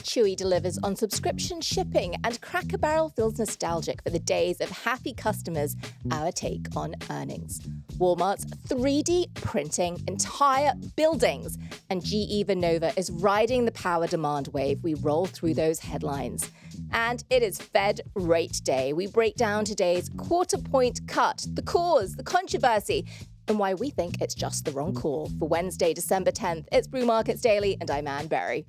Chewy delivers on subscription shipping, and Cracker Barrel feels nostalgic for the days of happy customers, our take on earnings. Walmart's 3D printing entire buildings, and GE Vernova is riding the power demand wave. We roll through those headlines. And it is Fed Rate Day. We break down today's quarter-point cut, the cause, the controversy, and why we think it's just the wrong call. For Wednesday, December 10th, it's Brew Markets Daily, and I'm Anne Berry.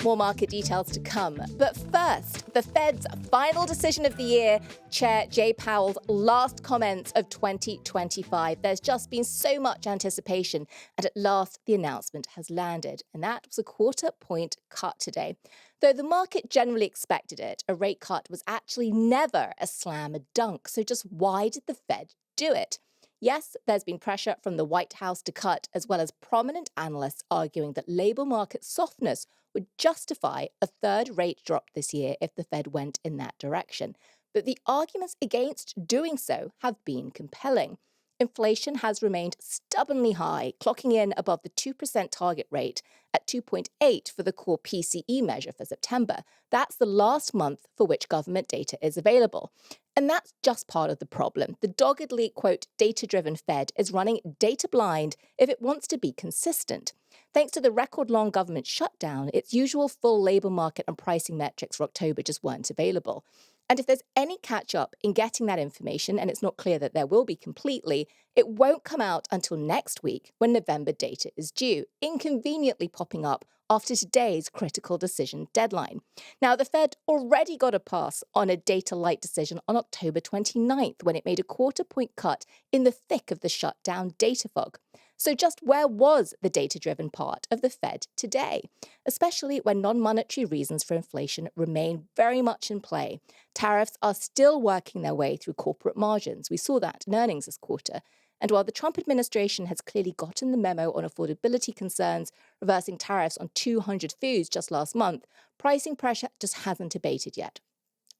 More market details to come. But first, the Fed's final decision of the year, Chair Jerome Powell's last comments of 2025. There's just been so much anticipation, and at last the announcement has landed. And that was a quarter-point cut today. Though the market generally expected it, a rate cut was actually never a slam dunk. So just why did the Fed do it? Yes, there's been pressure from the White House to cut, as well as prominent analysts arguing that labor market softness would justify a third rate drop this year if the Fed went in that direction. But the arguments against doing so have been compelling. Inflation has remained stubbornly high, clocking in above the 2% target rate at 2.8 for the core PCE measure for September. That's the last month for which government data is available. And that's just part of the problem. The doggedly, quote, data-driven Fed is running data blind if it wants to be consistent. Thanks to the record-long government shutdown, its usual full labor market and pricing metrics for October just weren't available. And if there's any catch-up in getting that information, and it's not clear that there will be completely, it won't come out until next week when November data is due, inconveniently popping up after today's critical decision deadline. Now, the Fed already got a pass on a data-light decision on October 29th when it made a quarter-point cut in the thick of the shutdown data fog. So just where was the data-driven part of the Fed today, especially when non-monetary reasons for inflation remain very much in play? Tariffs are still working their way through corporate margins. We saw that in earnings this quarter. And while the Trump administration has clearly gotten the memo on affordability concerns, reversing tariffs on 200 foods just last month, pricing pressure just hasn't abated yet.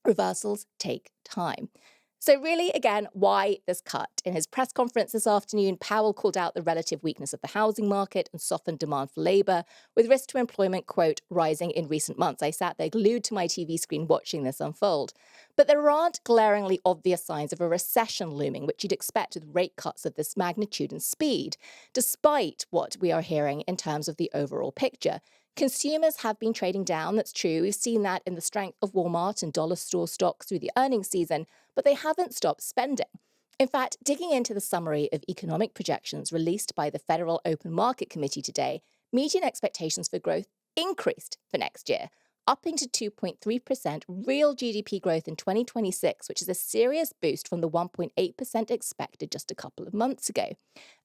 Reversals take time. So really, again, why this cut? In his press conference this afternoon, Powell called out the relative weakness of the housing market and softened demand for labor, with risk to employment, quote, rising in recent months. I sat there glued to my TV screen watching this unfold. But there aren't glaringly obvious signs of a recession looming, which you'd expect with rate cuts of this magnitude and speed, despite what we are hearing in terms of the overall picture. Consumers have been trading down, that's true. We've seen that in the strength of Walmart and dollar store stocks through the earnings season, but they haven't stopped spending. In fact, digging into the summary of economic projections released by the Federal Open Market Committee today, median expectations for growth increased for next year, upping to 2.3% real GDP growth in 2026, which is a serious boost from the 1.8% expected just a couple of months ago.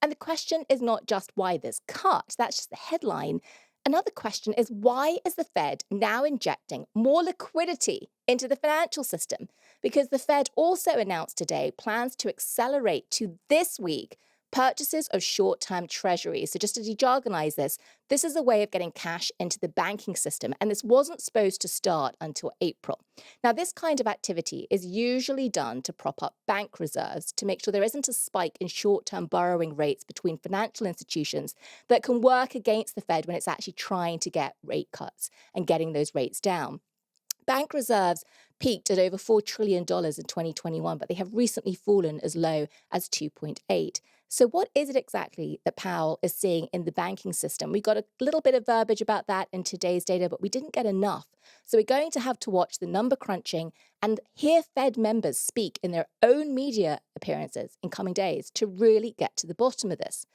And the question is not just why this cut, that's just the headline. Another question is, why is the Fed now injecting more liquidity into the financial system? Because the Fed also announced today plans to accelerate to this week purchases of short-term treasuries. So just to de-jargonize this is a way of getting cash into the banking system, and this wasn't supposed to start until April. Now, this kind of activity is usually done to prop up bank reserves to make sure there isn't a spike in short-term borrowing rates between financial institutions that can work against the Fed when it's actually trying to get rate cuts and getting those rates down. Bank reserves peaked at over $4 trillion in 2021, but they have recently fallen as low as 2.8. So what is it exactly that Powell is seeing in the banking system? We got a little bit of verbiage about that in today's data, but we didn't get enough. So we're going to have to watch the number crunching and hear Fed members speak in their own media appearances in coming days to really get to the bottom of this.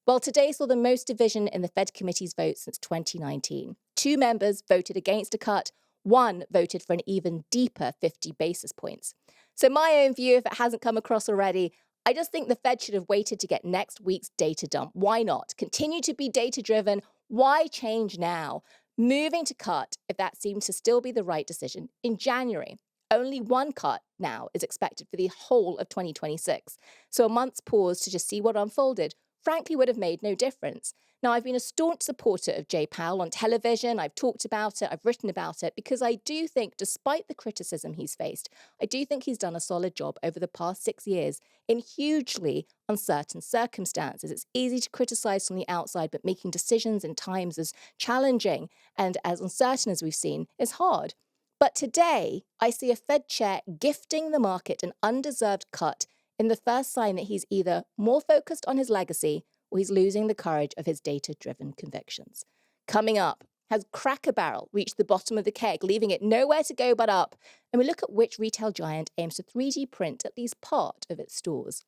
Well, today saw the most division in the Fed committee's vote since 2019. 2 members voted against a cut. 1 voted for an even deeper 50 basis points. So my own view, if it hasn't come across already, I just think the Fed should have waited to get next week's data dump. Why not? Continue to be data-driven. Why change now? Moving to cut, if that seems to still be the right decision, in January. Only 1 cut now is expected for the whole of 2026. So a month's pause to just see what unfolded frankly would have made no difference. Now, I've been a staunch supporter of Jay Powell on television. I've talked about it. I've written about it because I do think, despite the criticism he's faced, I do think he's done a solid job over the past 6 years in hugely uncertain circumstances. It's easy to criticize from the outside, but making decisions in times as challenging and as uncertain as we've seen is hard. But today, I see a Fed chair gifting the market an undeserved cut in the first sign that he's either more focused on his legacy or he's losing the courage of his data-driven convictions. Coming up, has Cracker Barrel reached the bottom of the keg, leaving it nowhere to go but up? And we look at which retail giant aims to 3D print at least part of its stores.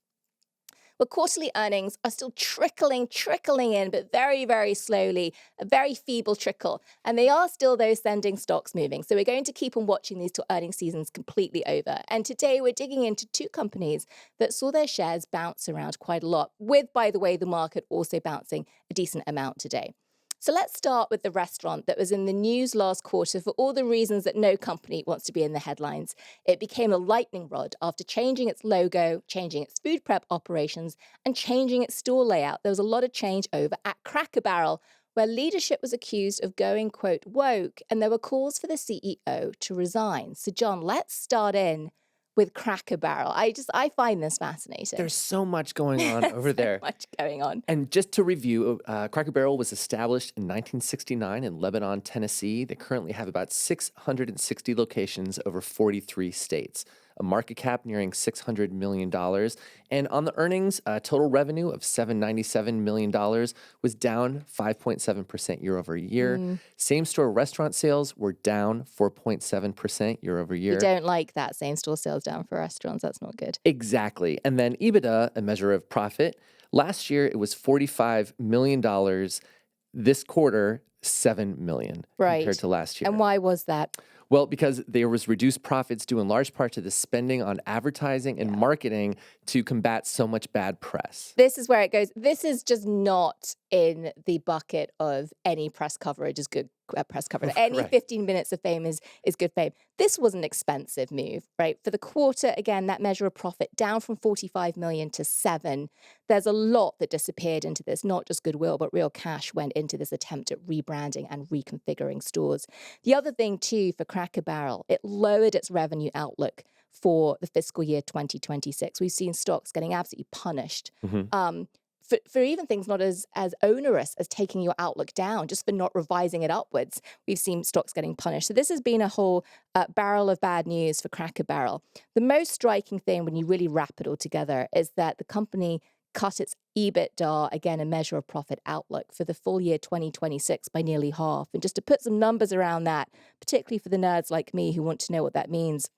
Well, quarterly earnings are still trickling in, but very, very slowly, a very feeble trickle. And they are still, though, sending stocks moving. So we're going to keep on watching these till earnings season's completely over. And today we're digging into two companies that saw their shares bounce around quite a lot, with, by the way, the market also bouncing a decent amount today. So let's start with the restaurant that was in the news last quarter for all the reasons that no company wants to be in the headlines. It became a lightning rod after changing its logo, changing its food prep operations, and changing its store layout. There was a lot of change over at Cracker Barrel, where leadership was accused of going, quote, woke, and there were calls for the CEO to resign. So, John, let's start in with Cracker Barrel. I find this fascinating. There's so much going on over there. So much going on. And just to review, Cracker Barrel was established in 1969 in Lebanon, Tennessee. They currently have about 660 locations over 43 states, a market cap nearing $600 million. And on the earnings, total revenue of $797 million was down 5.7% year over year. Same-store restaurant sales were down 4.7% year over year. You don't like that same-store sales down for restaurants. That's not good. Exactly. And then EBITDA, a measure of profit, last year it was $45 million. This quarter, $7 million compared to last year. And why was that? Well, because there was reduced profits due in large part to the spending on advertising and marketing to combat so much bad press. This is where it goes. This is just not in the bucket of any press coverage is good press coverage. Any 15 minutes of fame is good fame. This was an expensive move, right? For the quarter, again, that measure of profit down from 45 million to 7. There's a lot that disappeared into this, not just goodwill, but real cash went into this attempt at rebranding and reconfiguring stores. The other thing, too, for Cracker Barrel, it lowered its revenue outlook for the fiscal year 2026. We've seen stocks getting absolutely punished. For even things not as onerous as taking your outlook down, just for not revising it upwards, we've seen stocks getting punished. So this has been a whole barrel of bad news for Cracker Barrel. The most striking thing when you really wrap it all together is that the company cut its EBITDA, again, a measure of profit outlook for the full year 2026 by nearly half. And just to put some numbers around that, particularly for the nerds like me who want to know what that means,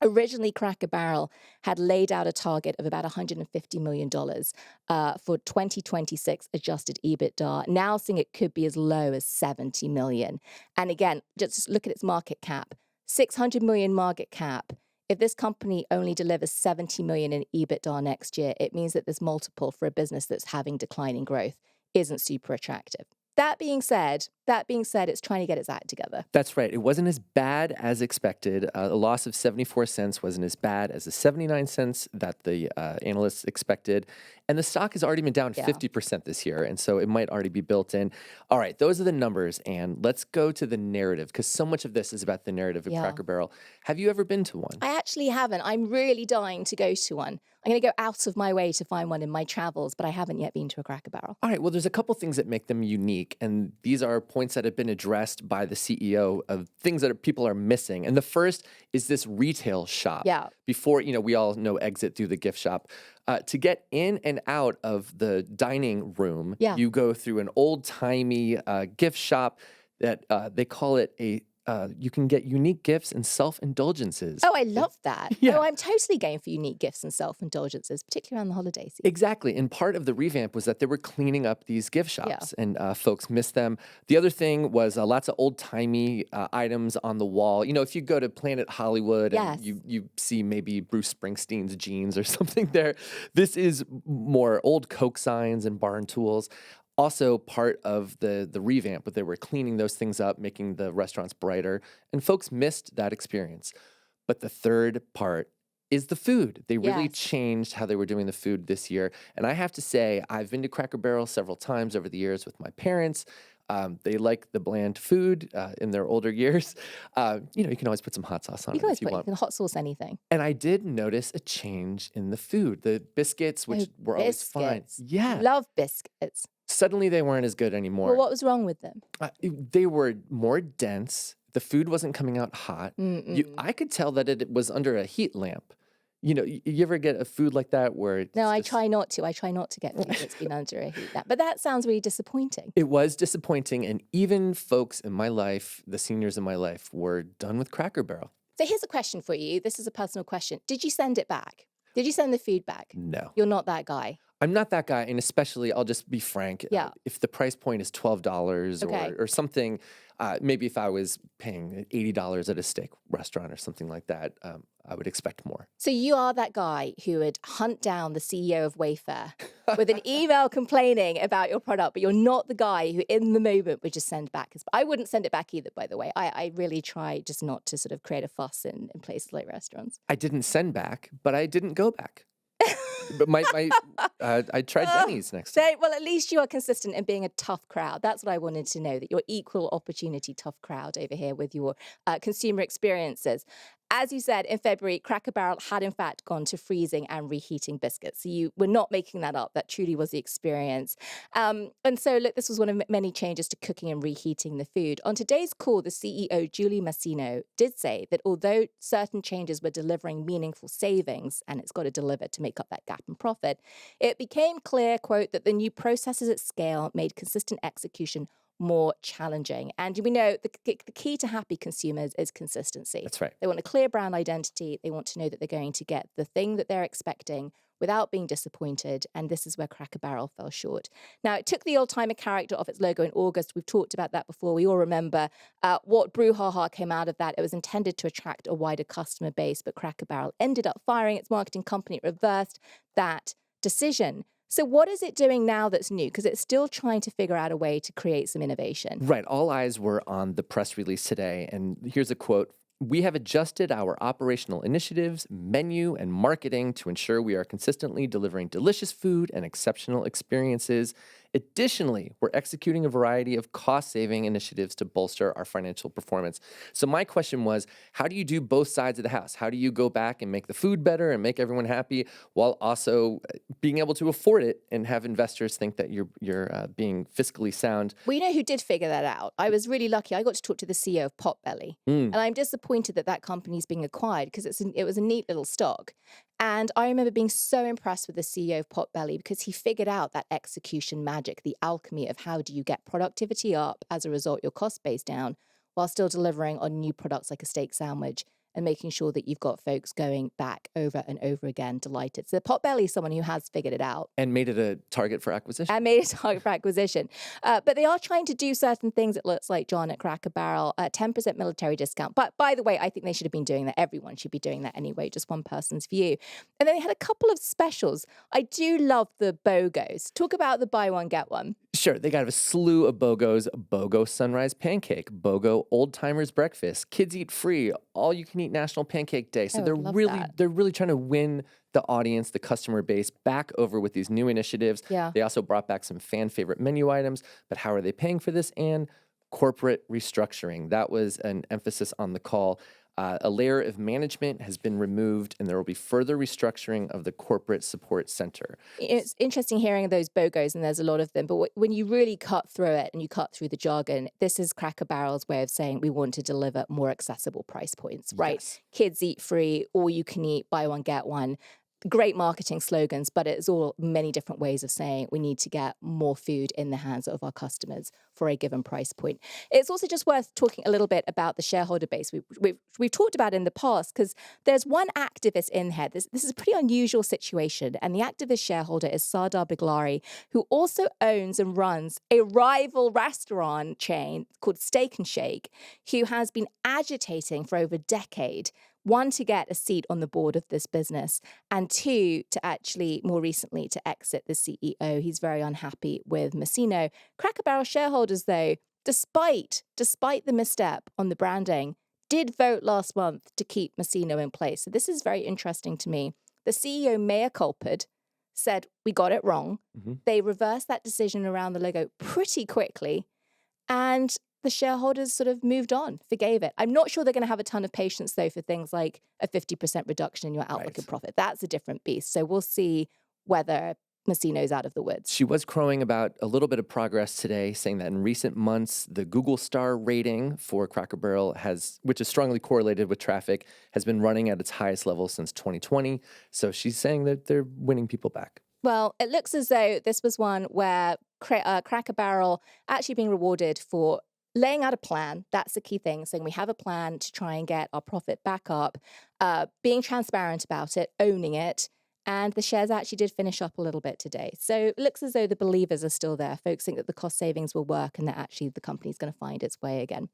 originally, Cracker Barrel had laid out a target of about $150 million for 2026 adjusted EBITDA, now seeing it could be as low as $70 million. And again, just look at its market cap, $600 million market cap. If this company only delivers $70 million in EBITDA next year, it means that this multiple for a business that's having declining growth isn't super attractive. That being said, it's trying to get its act together. That's right. It wasn't as bad as expected. A loss of 74 cents wasn't as bad as the 79 cents that the analysts expected. And the stock has already been down 50% this year, and so it might already be built in. All right, those are the numbers, and let's go to the narrative, because so much of this is about the narrative of Cracker Barrel. Have you ever been to one? I actually haven't. I'm really dying to go to one. I'm going to go out of my way to find one in my travels, but I haven't yet been to a Cracker Barrel. All right, well, there's a couple things that make them unique, and these are points that have been addressed by the CEO of things that people are missing. And the first is this retail shop. Yeah. Before, we all know exit through the gift shop. To get in and out of the dining room, you go through an old-timey gift shop that they call it you can get unique gifts and self-indulgences. Oh, I love that. Yeah. Oh, I'm totally game for unique gifts and self-indulgences, particularly around the holiday season. Exactly. And part of the revamp was that they were cleaning up these gift shops, and folks missed them. The other thing was lots of old-timey items on the wall. If you go to Planet Hollywood and you see maybe Bruce Springsteen's jeans or something there, this is more old Coke signs and barn tools. Also part of the revamp, but they were cleaning those things up, making the restaurants brighter, and folks missed that experience. But the third part is the food. They really Yes. changed how they were doing the food this year. And I have to say, I've been to Cracker Barrel several times over the years with my parents. They like the bland food in their older years. You can always put some hot sauce on You it can always if you put, you want. can hot sauce anything. And I did notice a change in the food. The biscuits, which were always fine. Biscuits. Yeah. Love biscuits. Suddenly they weren't as good anymore. Well, what was wrong with them? They were more dense. The food wasn't coming out hot. I could tell that it was under a heat lamp. You ever get a food like that where it's No, I just- try not to. I try not to get food that's been under a heat lamp. But that sounds really disappointing. It was disappointing, and even folks in my life, the seniors in my life, were done with Cracker Barrel. So here's a question for you. This is a personal question. Did you send it back? Did you send the food back? No. You're not that guy. I'm not that guy, and especially, I'll just be frank, Yeah. if the price point is $12 Okay. or something, maybe if I was paying $80 at a steak restaurant or something like that, I would expect more. So you are that guy who would hunt down the CEO of Wayfair with an email complaining about your product, but you're not the guy who in the moment would just send back. I wouldn't send it back either, by the way. I really try just not to sort of create a fuss in places like restaurants. I didn't send back, but I didn't go back. But I tried Denny's next time. So, well, at least you are consistent in being a tough crowd. That's what I wanted to know, that you're equal opportunity tough crowd over here with your consumer experiences. As you said, in February, Cracker Barrel had in fact gone to freezing and reheating biscuits. So you were not making that up. That truly was the experience. And so, look, this was one of many changes to cooking and reheating the food. On today's call, the CEO, Julie Masino, did say that although certain changes were delivering meaningful savings, and it's got to deliver to make up that gap in profit, it became clear, quote, that the new processes at scale made consistent execution more challenging. And we know the key to happy consumers is consistency. That's right. They want a clear brand identity. They want to know that they're going to get the thing that they're expecting without being disappointed. And this is where Cracker Barrel fell short. Now, it took the old-timer character off its logo in August. We've talked about that before. We all remember what brouhaha came out of that. It was intended to attract a wider customer base, but Cracker Barrel ended up firing its marketing company. It reversed that decision. So what is it doing now that's new? Because it's still trying to figure out a way to create some innovation. Right. All eyes were on the press release today. And here's a quote. "We have adjusted our operational initiatives, menu, and marketing to ensure we are consistently delivering delicious food and exceptional experiences. Additionally, we're executing a variety of cost-saving initiatives to bolster our financial performance." So my question was, how do you do both sides of the house? How do you go back and make the food better and make everyone happy while also being able to afford it and have investors think that you're being fiscally sound? Well, you know who did figure that out? I was really lucky. I got to talk to the CEO of Potbelly. And I'm disappointed that that company's being acquired because it was a neat little stock. And I remember being so impressed with the CEO of Potbelly because he figured out that execution magic, the alchemy of how do you get productivity up, as a result, your cost base down, while still delivering on new products like a steak sandwich and making sure that you've got folks going back over and over again, delighted. So Potbelly is someone who has figured it out. And made it a target for acquisition? And made a target for acquisition. But they are trying to do certain things, it looks like, John, at Cracker Barrel, 10% military discount. But by the way, I think they should have been doing that. Everyone should be doing that anyway, just one person's view. And then they had a couple of specials. I do love the BOGOs. Talk about the buy one, get one. Sure, they got a slew of BOGOs: BOGO Sunrise Pancake, BOGO Old Timers Breakfast, Kids Eat Free, All You Can Eat National Pancake Day. So I would love that. they're really trying to win the audience, the customer base back over with these new initiatives. Yeah. They also brought back some fan favorite menu items, but how are they paying for this? And corporate restructuring. That was an emphasis on the call. A layer of management has been removed, and there will be further restructuring of the corporate support center. It's interesting hearing those BOGOs, and there's a lot of them. But when you really cut through it and you cut through the jargon, this is Cracker Barrel's way of saying we want to deliver more accessible price points, right? Yes. Kids eat free, all you can eat, buy one, get one. Great marketing slogans, but it's all many different ways of saying we need to get more food in the hands of our customers for a given price point. It's also just worth talking a little bit about the shareholder base we've talked about in the past, because there's one activist in here. This is a pretty unusual situation, and the activist shareholder is Sardar Biglari, who also owns and runs a rival restaurant chain called Steak and Shake, who has been agitating for over a decade. One, to get a seat on the board of this business, and two, to actually more recently to exit the CEO. He's very unhappy with Masino. Cracker Barrel shareholders, though, despite the misstep on the branding, did vote last month to keep Massino in place. So this is very interesting to me. The CEO, mea culpa'd, said, we got it wrong. They reversed that decision around the logo pretty quickly. And the shareholders sort of moved on, forgave it. I'm not sure they're going to have a ton of patience, though, for things like a 50% reduction in your outlook and profit. That's a different beast. So we'll see whether Massino's out of the woods. She was crowing about a little bit of progress today, saying that in recent months, the Google star rating for Cracker Barrel which is strongly correlated with traffic, has been running at its highest level since 2020. So she's saying that they're winning people back. Well, it looks as though this was one where Cracker Barrel actually being rewarded for laying out a plan. That's the key thing, saying we have a plan to try and get our profit back up, being transparent about it, owning it. And the shares actually did finish up a little bit today. So it looks as though the believers are still there. Folks think that the cost savings will work and that actually the company's going to find its way again.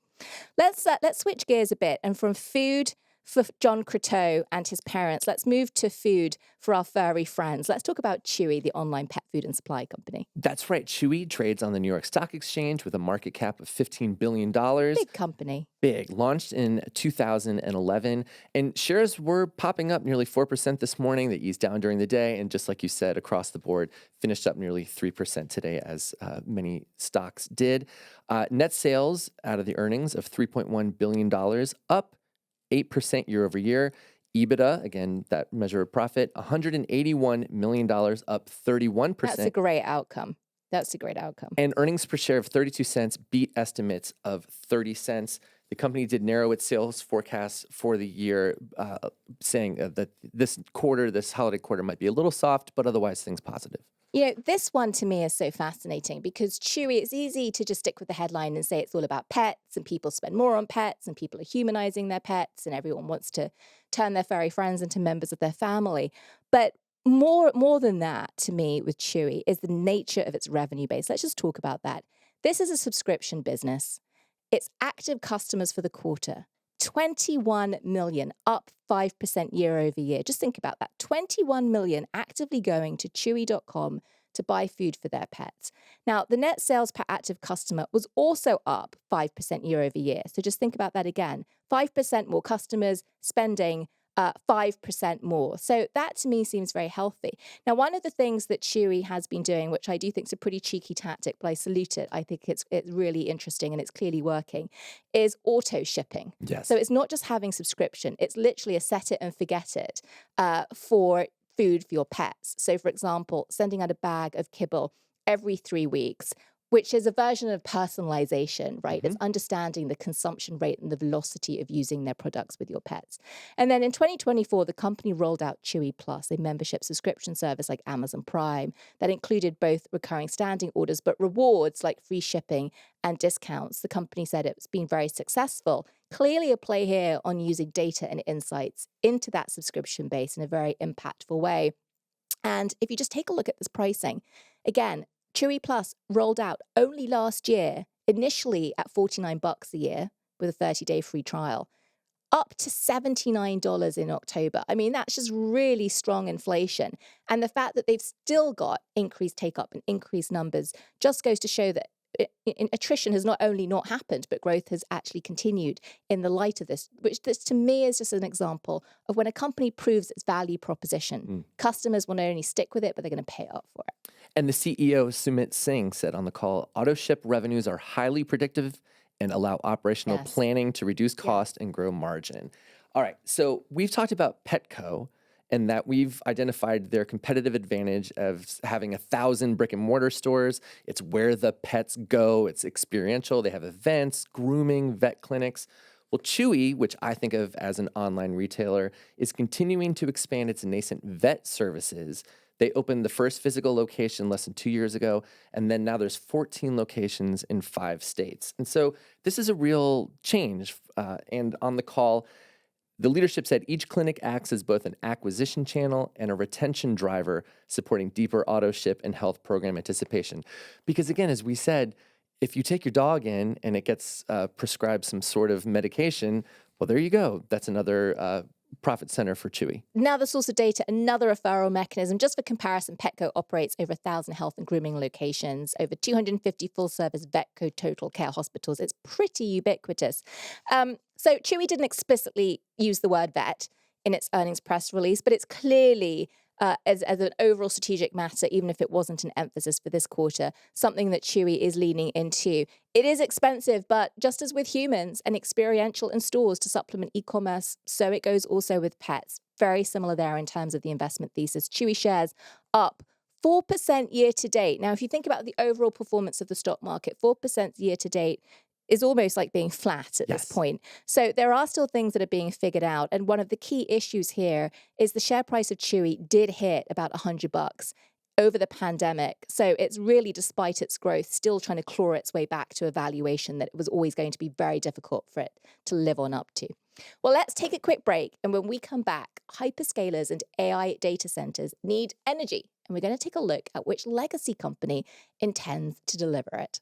Let's switch gears a bit. And from food for John Crotteau and his parents, let's move to food for our furry friends. Let's talk about Chewy, the online pet food and supply company. That's right. Chewy trades on the New York Stock Exchange with a market cap of $15 billion. Big company. Big. Launched in 2011. And shares were popping up nearly 4% this morning. They eased down during the day. And just like you said, across the board, finished up nearly 3% today, as many stocks did. Net sales out of the earnings of $3.1 billion, up 8% year over year. EBITDA, again, that measure of profit, $181 million, up 31%. That's a great outcome. And earnings per share of 32 cents beat estimates of 30 cents. The company did narrow its sales forecast for the year, saying that this holiday quarter might be a little soft, but otherwise things positive. You know, this one to me is so fascinating because Chewy, it's easy to just stick with the headline and say it's all about pets and people spend more on pets and people are humanizing their pets and everyone wants to turn their furry friends into members of their family. But more than that, to me, with Chewy is the nature of its revenue base. Let's just talk about that. This is a subscription business. Its active customers for the quarter, 21 million, up 5% year over year. Just think about that. 21 million actively going to chewy.com to buy food for their pets. Now, the net sales per active customer was also up 5% year over year. So just think about that again. 5% more customers spending 5% more. So that to me seems very healthy. Now, one of the things that Chewy has been doing, which I do think is a pretty cheeky tactic, but I salute it, I think it's really interesting and it's clearly working, is auto shipping. Yes. So it's not just having subscription, it's literally a set it and forget it for food for your pets. So for example, sending out a bag of kibble every 3 weeks, which is a version of personalization, right? It's understanding the consumption rate and the velocity of using their products with your pets. And then in 2024, the company rolled out Chewy Plus, a membership subscription service like Amazon Prime that included both recurring standing orders, but rewards like free shipping and discounts. The company said it's been very successful. Clearly a play here on using data and insights into that subscription base in a very impactful way. And if you just take a look at this pricing, again, Chewy Plus rolled out only last year, initially at $49 a year with a 30-day free trial, up to $79 in October. I mean, that's just really strong inflation. And the fact that they've still got increased take-up and increased numbers just goes to show that attrition has not only not happened, but growth has actually continued in the light of this, which this to me is just an example of when a company proves its value proposition. Customers will not only stick with it, but they're going to pay up for it. And the CEO, Sumit Singh, said on the call, auto ship revenues are highly predictive and allow operational planning to reduce cost and grow margin. All right, so we've talked about Petco and that we've identified their competitive advantage of having 1,000 brick-and-mortar stores. It's where the pets go. It's experiential. They have events, grooming, vet clinics. Well, Chewy, which I think of as an online retailer, is continuing to expand its nascent vet services. They opened the first physical location less than 2 years ago, and then now there's 14 locations in 5 states. And so this is a real change. And on the call, the leadership said each clinic acts as both an acquisition channel and a retention driver, supporting deeper auto ship and health program anticipation. Because again, as we said, if you take your dog in and it gets prescribed some sort of medication, well, there you go. That's another profit center for Chewy. Now the source of data, another referral mechanism. Just for comparison, Petco operates over 1,000 health and grooming locations, over 250 full-service Vetco total care hospitals. It's pretty ubiquitous. So Chewy didn't explicitly use the word vet in its earnings press release, but it's clearly, as an overall strategic matter, even if it wasn't an emphasis for this quarter, something that Chewy is leaning into. It is expensive, but just as with humans and experiential in stores to supplement e-commerce, so it goes also with pets. Very similar there in terms of the investment thesis. Chewy shares up 4% year to date. Now, if you think about the overall performance of the stock market, 4% year to date is almost like being flat at this point. So there are still things that are being figured out. And one of the key issues here is the share price of Chewy did hit about $100 over the pandemic. So it's really, despite its growth, still trying to claw its way back to a valuation that it was always going to be very difficult for it to live on up to. Well, let's take a quick break. And when we come back, hyperscalers and AI data centers need energy. And we're going to take a look at which legacy company intends to deliver it.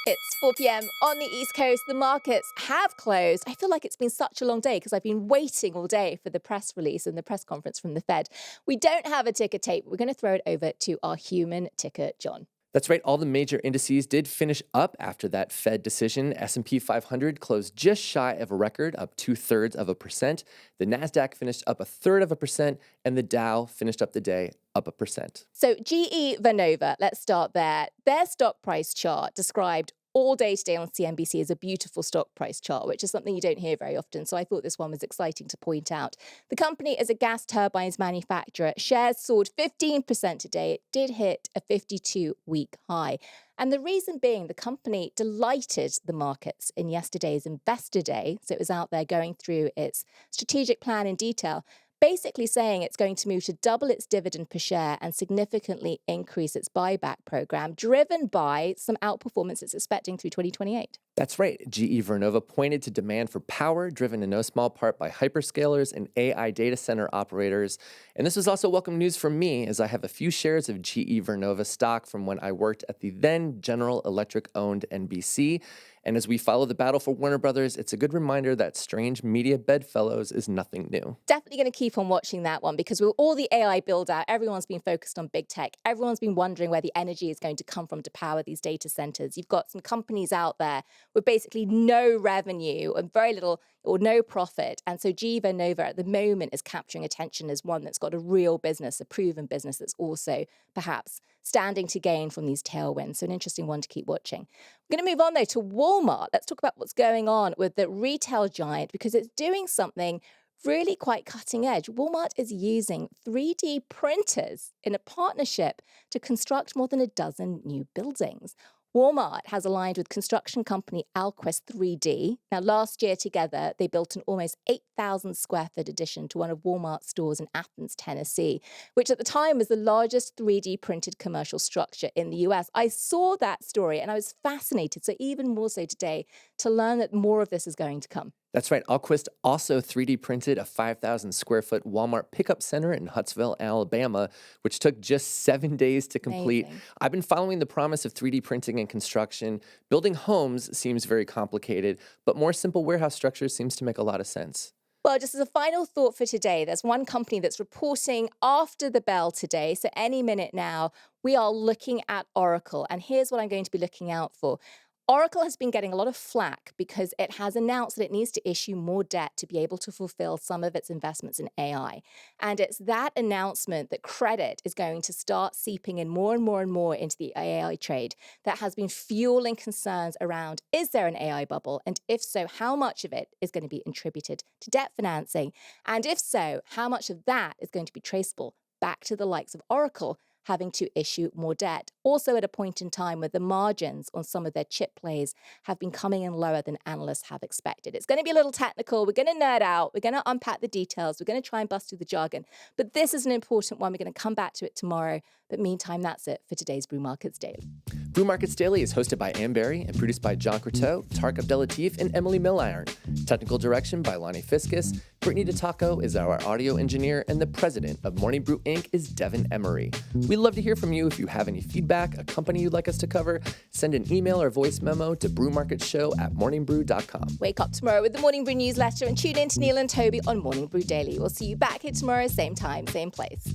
It's 4 p.m. on the East Coast. The markets have closed. I feel like it's been such a long day because I've been waiting all day for the press release and the press conference from the Fed. We don't have a ticker tape. We're going to throw it over to our human ticker, John. That's right. All the major indices did finish up after that Fed decision. S&P 500 closed just shy of a record, up 0.2%. The Nasdaq finished up 0.3%, and the Dow finished up the day up 1%. So GE Vernova, let's start there. Their stock price chart described all day today on CNBC is a beautiful stock price chart, which is something you don't hear very often. So I thought this one was exciting to point out. The company is a gas turbines manufacturer. Shares soared 15% today. It did hit a 52-week high. And the reason being, the company delighted the markets in yesterday's Investor Day. So it was out there going through its strategic plan in detail, basically saying it's going to move to double its dividend per share and significantly increase its buyback program, driven by some outperformance it's expecting through 2028. That's right. GE Vernova pointed to demand for power, driven in no small part by hyperscalers and AI data center operators. And this was also welcome news for me, as I have a few shares of GE Vernova stock from when I worked at the then General Electric-owned NBC. And as we follow the battle for Warner Brothers, it's a good reminder that strange media bedfellows is nothing new. Definitely going to keep on watching that one, because with all the AI build out, everyone's been focused on big tech. Everyone's been wondering where the energy is going to come from to power these data centers. You've got some companies out there with basically no revenue and very little or no profit. And so GE Vernova at the moment is capturing attention as one that's got a real business, a proven business that's also perhaps standing to gain from these tailwinds. So an interesting one to keep watching. We're going to move on, though, to Walmart. Let's talk about what's going on with the retail giant, because it's doing something really quite cutting edge. Walmart is using 3D printers in a partnership to construct more than a dozen new buildings. Walmart has aligned with construction company Alquest 3D. Now, last year together, they built an almost 8,000 square foot addition to one of Walmart's stores in Athens, Tennessee, which at the time was the largest 3D printed commercial structure in the US. I saw that story and I was fascinated, so even more so today, to learn that more of this is going to come. That's right. Alquist also 3D printed a 5,000 square foot Walmart pickup center in Huntsville, Alabama, which took just 7 days to complete. Amazing. I've been following the promise of 3D printing and construction. Building homes seems very complicated, but more simple warehouse structures seems to make a lot of sense. Well, just as a final thought for today, there's one company that's reporting after the bell today. So any minute now, we are looking at Oracle. And here's what I'm going to be looking out for. Oracle has been getting a lot of flack because it has announced that it needs to issue more debt to be able to fulfill some of its investments in AI. And it's that announcement that credit is going to start seeping in more and more and more into the AI trade that has been fueling concerns around, is there an AI bubble? And if so, how much of it is going to be attributed to debt financing? And if so, how much of that is going to be traceable back to the likes of Oracle having to issue more debt? Also at a point in time where the margins on some of their chip plays have been coming in lower than analysts have expected. It's going to be a little technical. We're going to nerd out. We're going to unpack the details. We're going to try and bust through the jargon. But this is an important one. We're going to come back to it tomorrow. But meantime, that's it for today's Brew Markets Daily. Brew Markets Daily is hosted by Ann Berry and produced by John Crotteau, Tariq Abdellatif, and Emily Milliron. Technical direction by Lonnie Fiscus. Brittany DeTaco is our audio engineer, and the president of Morning Brew Inc. is Devin Emery. We'd love to hear from you. If you have any feedback, a company you'd like us to cover, send an email or voice memo to brewmarketshow@morningbrew.com. Wake up tomorrow with the Morning Brew newsletter and tune in to Neil and Toby on Morning Brew Daily. We'll see you back here tomorrow, same time, same place.